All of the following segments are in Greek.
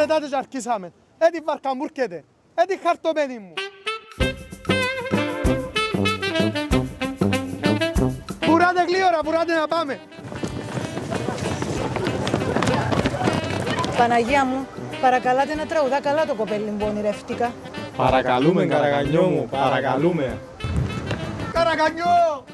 ρετάτε και αρχίσαμε. Έτι βάρκα μου έρχεται. Έτι χαρτοπέδι μου. Πουράτε γλύωρα, πουράτε να πάμε. Παναγία μου, παρακαλάτε να τραγουδά καλά το κοπέλι που ονειρευτήκα. Παρακαλούμε, Καραγανιό μου, παρακαλούμε. Καραγανιό!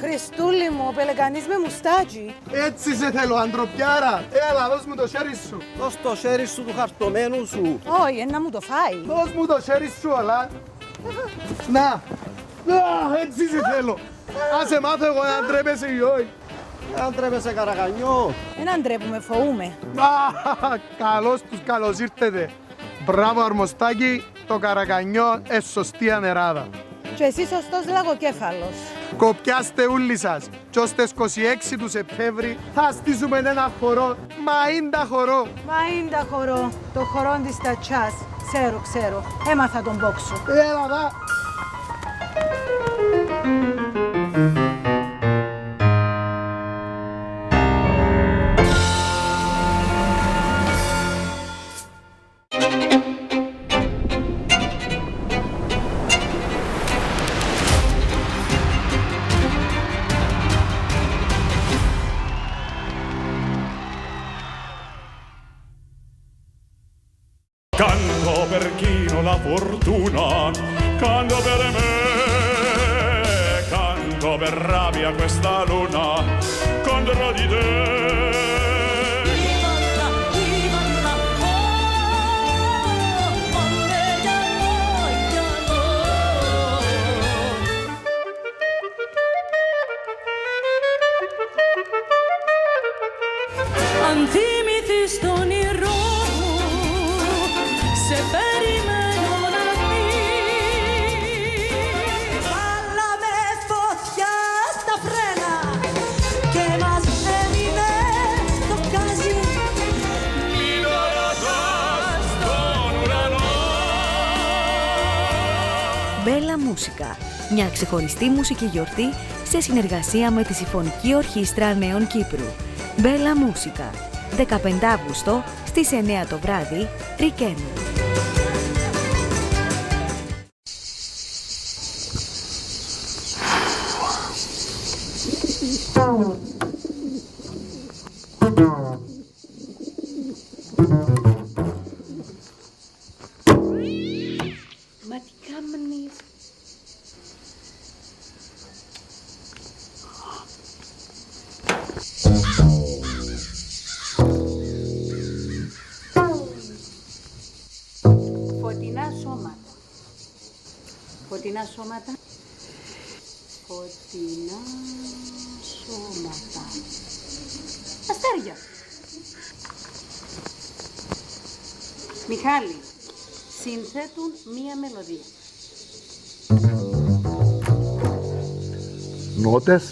Χριστούλη μου, ο πελεκανής με μουστάκι. Έτσι σε θέλω, ανθρωπιάρα. Έλα, δώσ' μου το χέρι σου. Δώσ' το χέρι σου του χαρτωμένου σου. Όχι, να μου το φάει. Δώσ' μου το χέρι σου, αλλά. Να. Έτσι σε θέλω. Άσε μάθω εγώ να ντρέπεσαι ή όχι. Αν τρέπεσαι, Καραγανιό. Έναν ντρέπουμε, φοούμε. Καλώς τους καλώς ήρθετε. Μπράβο αρμοστάκι, το Καραγανιό σωστή ανεράδα. Και εσύ σωστός λαγοκέφαλος. Κοπιάστε ούλοι σας. Και ως τις 26 του Σεπτέμβρη θα στήσουμε ένα χορό. Μα είναι τα χορό. Μα είναι τα χορό, το χορό της τατσάς. Ξέρω, έμαθα τον πόξο. Έλα δα. Canto per chi non ha fortuna, canto per me, canto per rabbia questa luna contro di te. Αν θυμηθείς τον όνειρο σε περιμένω να πεις. Βάλαμε φωτιά στα φρένα και μας έμεινε το γκάζι. Μην ορατάς τον ουρανό. Μπέλα Μούσικα, μια ξεχωριστή μουσική γιορτή σε συνεργασία με τη Συμφωνική Ορχήστρα Νέων Κύπρου. Μπέλα Μούσικα, 15 Αύγουστο στις 9 το βράδυ, Ρικένα. Μα τι κάμνεις. Φωτεινά σώματα. Φωτεινά σώματα. Φωτεινά σώματα. Αστέρια. Μιχάλη, συνθέτουν μία μελωδία. Νότες.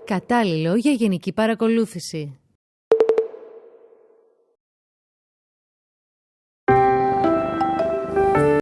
Κατάλληλο για γενική παρακολούθηση.